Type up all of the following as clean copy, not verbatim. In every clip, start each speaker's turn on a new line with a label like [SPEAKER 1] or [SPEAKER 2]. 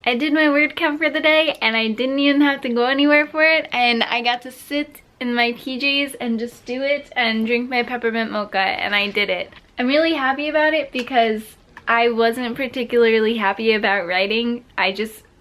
[SPEAKER 1] I did my word count for the day and I didn't even have to go anywhere for it, and I got to sit in my PJs and just do it and drink my peppermint mocha, and I did it. I'm really happy about it because I wasn't particularly happy about writing.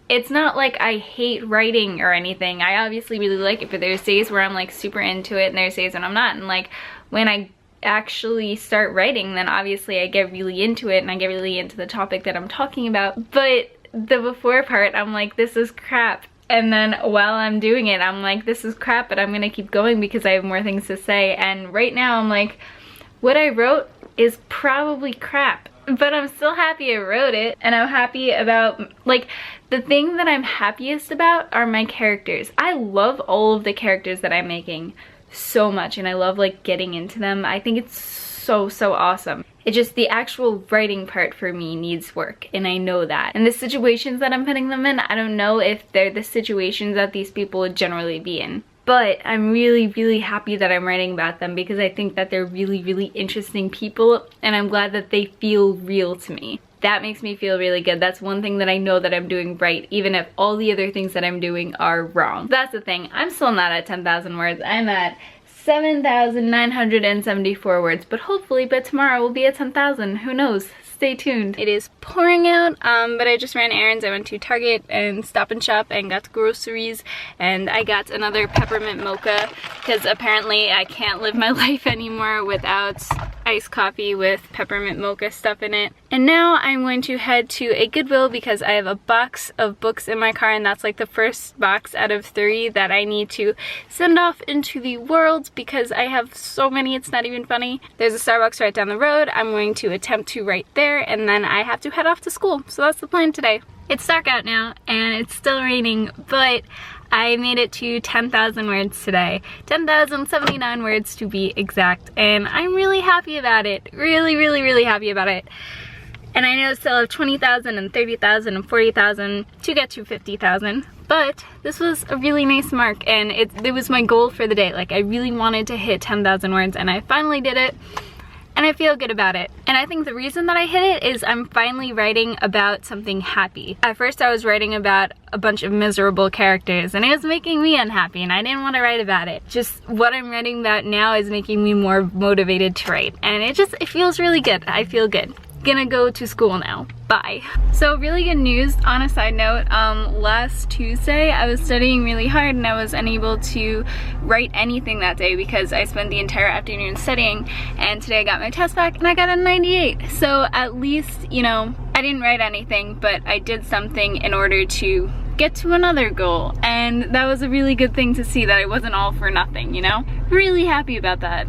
[SPEAKER 1] It's not like I hate writing or anything. I obviously really like it, but there's days where I'm like super into it and there's days when I'm not, and like when I actually start writing, then obviously I get really into it and I get really into the topic that I'm talking about. But the before part, I'm like, this is crap. And then while I'm doing it, I'm like, this is crap, but I'm gonna keep going because I have more things to say. And right now I'm like, what I wrote is probably crap, but I'm still happy I wrote it, and I'm happy about, like, the thing that I'm happiest about are my characters. I love all of the characters that I'm making so much, and I love like getting into them. I think it's so awesome. It just, the actual writing part for me needs work, and I know that. And the situations that I'm putting them in, I don't know if they're the situations that these people would generally be in. But I'm really happy that I'm writing about them because I think that they're really interesting people, and I'm glad that they feel real to me. That makes me feel really good. That's one thing that I know that I'm doing right, even if all the other things that I'm doing are wrong. That's the thing. I'm still not at 10,000 words. I'm at 7,974 words, but hopefully by tomorrow we'll be at 10,000. Who knows? Stay tuned. It is pouring out, but I just ran errands. I went to Target and Stop and Shop and got groceries, and I got another peppermint mocha because apparently I can't live my life anymore without iced coffee with peppermint mocha stuff in it. And now I'm going to head to a Goodwill because I have a box of books in my car, and that's like the first box out of 3 that I need to send off into the world because I have so many, it's not even funny. There's a Starbucks right down the road. I'm going to attempt to write there, and then I have to head off to school. So that's the plan today. It's dark out now and it's still raining, but I made it to 10,000 words today. 10,079 words to be exact, and I'm really happy about it. Really happy about it. And I know I still have 20,000 and 30,000 and 40,000 to get to 50,000, but this was a really nice mark, and it was my goal for the day. Like, I really wanted to hit 10,000 words, and I finally did it. And I feel good about it. And I think the reason that I hit it is I'm finally writing about something happy. At first I was writing about a bunch of miserable characters, and it was making me unhappy, and I didn't want to write about it. Just what I'm writing about now is making me more motivated to write. And it feels really good. I feel good. Gonna go to school now. Bye. So really good news on a side note, last Tuesday I was studying really hard and I was unable to write anything that day because I spent the entire afternoon studying, and today I got my test back and I got a 98. So at least, you know, I didn't write anything, but I did something in order to get to another goal, and that was a really good thing to see, that it wasn't all for nothing, you know? Really happy about that.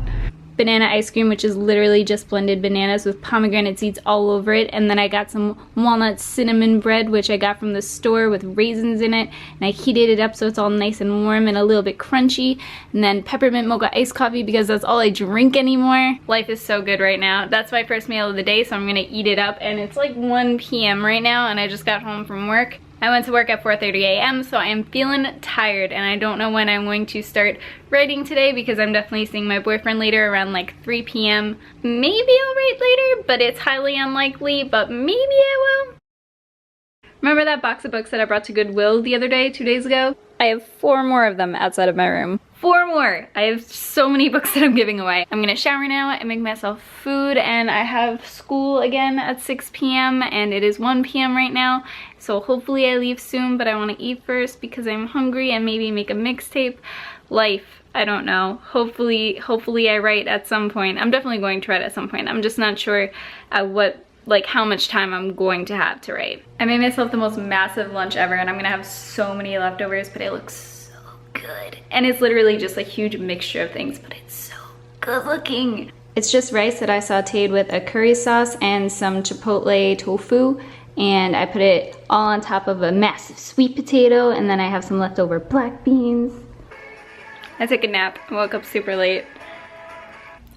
[SPEAKER 1] Banana ice cream, which is literally just blended bananas with pomegranate seeds all over it, and then I got some walnut cinnamon bread, which I got from the store with raisins in it, and I heated it up so it's all nice and warm and a little bit crunchy, and then peppermint mocha iced coffee because that's all I drink anymore. Life is so good right now. That's my first meal of the day, so I'm gonna eat it up, and it's like 1 p.m. right now, and I just got home from work. I went to work at 4:30 a.m. so I am feeling tired, and I don't know when I'm going to start writing today because I'm definitely seeing my boyfriend later around like 3 p.m. Maybe I'll write later, but it's highly unlikely, but maybe I will. Remember that box of books that I brought to Goodwill the other day, 2 days ago? I have 4 more of them outside of my room. 4 more! I have so many books that I'm giving away. I'm gonna shower now and make myself food, and I have school again at 6 p.m. and it is 1 p.m. right now, so hopefully I leave soon, but I want to eat first because I'm hungry, and maybe make a mixtape. Life, I don't know. Hopefully I write at some point. I'm definitely going to write at some point. I'm just not sure at what, like, how much time I'm going to have to write. I made myself the most massive lunch ever, and I'm gonna have so many leftovers, but it looks so good. And it's literally just a huge mixture of things, but it's so good looking. It's just rice that I sauteed with a curry sauce and some chipotle tofu, and I put it all on top of a massive sweet potato, and then I have some leftover black beans. I took a nap. I woke up super late.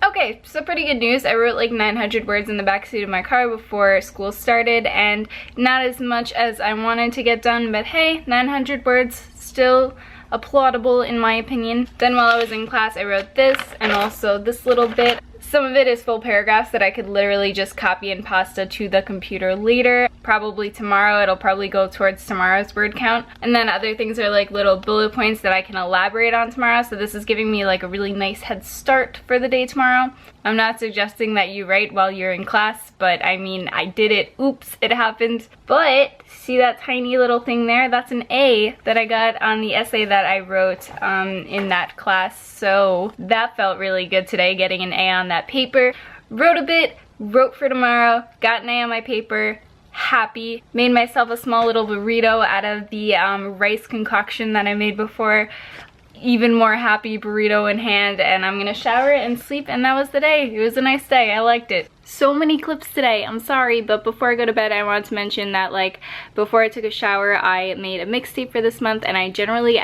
[SPEAKER 1] Okay, so pretty good news. I wrote like 900 words in the backseat of my car before school started, and not as much as I wanted to get done, but hey, 900 words, still applaudable in my opinion. Then while I was in class, I wrote this and also this little bit. Some of it is full paragraphs that I could literally just copy and pasta to the computer later. Probably tomorrow, it'll probably go towards tomorrow's word count. And then other things are like little bullet points that I can elaborate on tomorrow. So this is giving me like a really nice head start for the day tomorrow. I'm not suggesting that you write while you're in class, but I mean, I did it. Oops, it happened. But see that tiny little thing there? That's an A that I got on the essay that I wrote in that class. So that felt really good today, getting an A on that paper. Wrote a bit, wrote for tomorrow, got an A on my paper. Happy. Made myself a small little burrito out of the rice concoction that I made before. Even more happy, burrito in hand, and I'm gonna shower and sleep, and that was the day. It was a nice day. I liked it. So many clips today, I'm sorry, but before I go to bed I wanted to mention that like before I took a shower I made a mixtape for this month, and I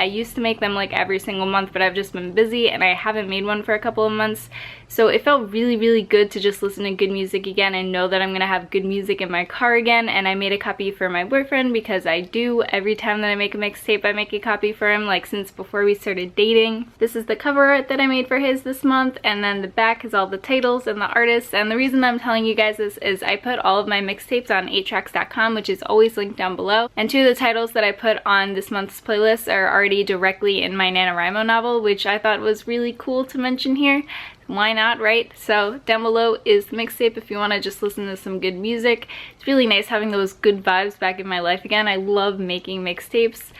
[SPEAKER 1] used to make them like every single month, but I've just been busy and I haven't made one for a couple of months. So it felt really good to just listen to good music again and know that I'm gonna have good music in my car again. And I made a copy for my boyfriend because I do every time that I make a mixtape I make a copy for him, like since before we started dating. This is the cover art that I made for his this month, and then the back is all the titles and the artists. And the reason I'm telling you guys this is I put all of my mixtapes on 8tracks.com, which is always linked down below, and two of the titles that I put on this month's playlist are already directly in my Nanowrimo novel, which I thought was really cool to mention here. Why not, right? So down below is the mixtape if you want to just listen to some good music. It's really nice having those good vibes back in my life again. I love making mixtapes.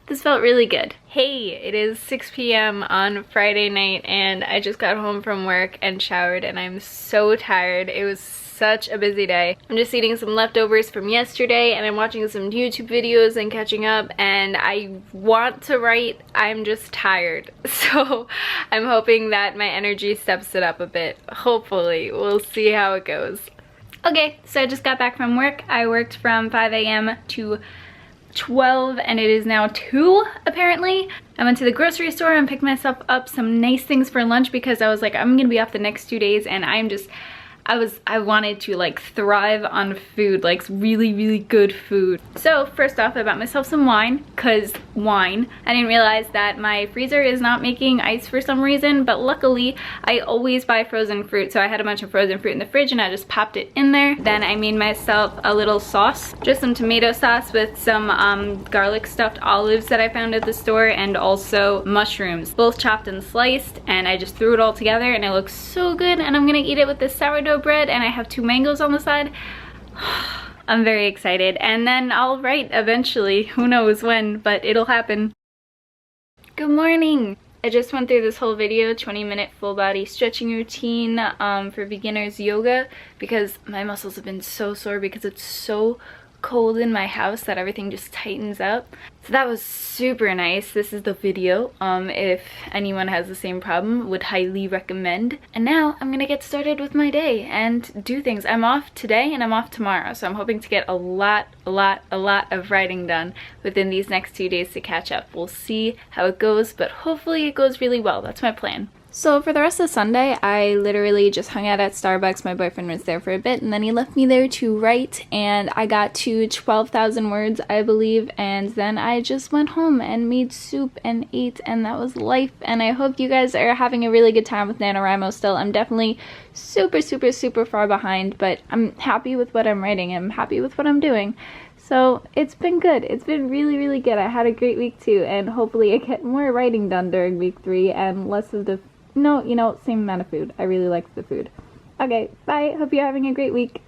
[SPEAKER 1] This felt really good. Hey, it is 6 p.m. on Friday night and I just got home from work and showered and I'm so tired. It was such a busy day. I'm just eating some leftovers from yesterday and I'm watching some YouTube videos and catching up, and I want to write. I'm just tired. So I'm hoping that my energy steps it up a bit. Hopefully. We'll see how it goes. Okay, so I just got back from work. I worked from 5 a.m. to 12 and it is now 2 apparently. I went to the grocery store and picked myself up some nice things for lunch because I was like, I'm gonna be off the next 2 days, and I wanted to like thrive on food, like really good food. So first off, I bought myself some wine, cause wine. I didn't realize that my freezer is not making ice for some reason, but luckily I always buy frozen fruit. So I had a bunch of frozen fruit in the fridge and I just popped it in there. Then I made myself a little sauce, just some tomato sauce with some garlic stuffed olives that I found at the store, and also mushrooms, both chopped and sliced, and I just threw it all together and it looks so good. And I'm gonna eat it with this sourdough bread, and I have 2 mangoes on the side. I'm very excited, and then I'll write eventually. Who knows when, but it'll happen. Good morning. I just went through this whole video, 20-minute full body stretching routine for beginners yoga, because my muscles have been so sore because it's so cold in my house that everything just tightens up. So that was super nice. This is the video. If anyone has the same problem, would highly recommend. And now I'm gonna get started with my day and do things. I'm off today and I'm off tomorrow, so I'm hoping to get a lot of writing done within these next 2 days to catch up. We'll see how it goes, but hopefully it goes really well. That's my plan. So for the rest of Sunday, I literally just hung out at Starbucks. My boyfriend was there for a bit, and then he left me there to write, and I got to 12,000 words, I believe, and then I just went home and made soup and ate, and that was life. And I hope you guys are having a really good time with Nanowrimo still. I'm definitely super far behind, but I'm happy with what I'm writing. I'm happy with what I'm doing. So it's been good. It's been really good. I had a great week too, and hopefully I get more writing done during week 3 and less of the same amount of food. I really liked the food. Okay, bye. Hope you're having a great week.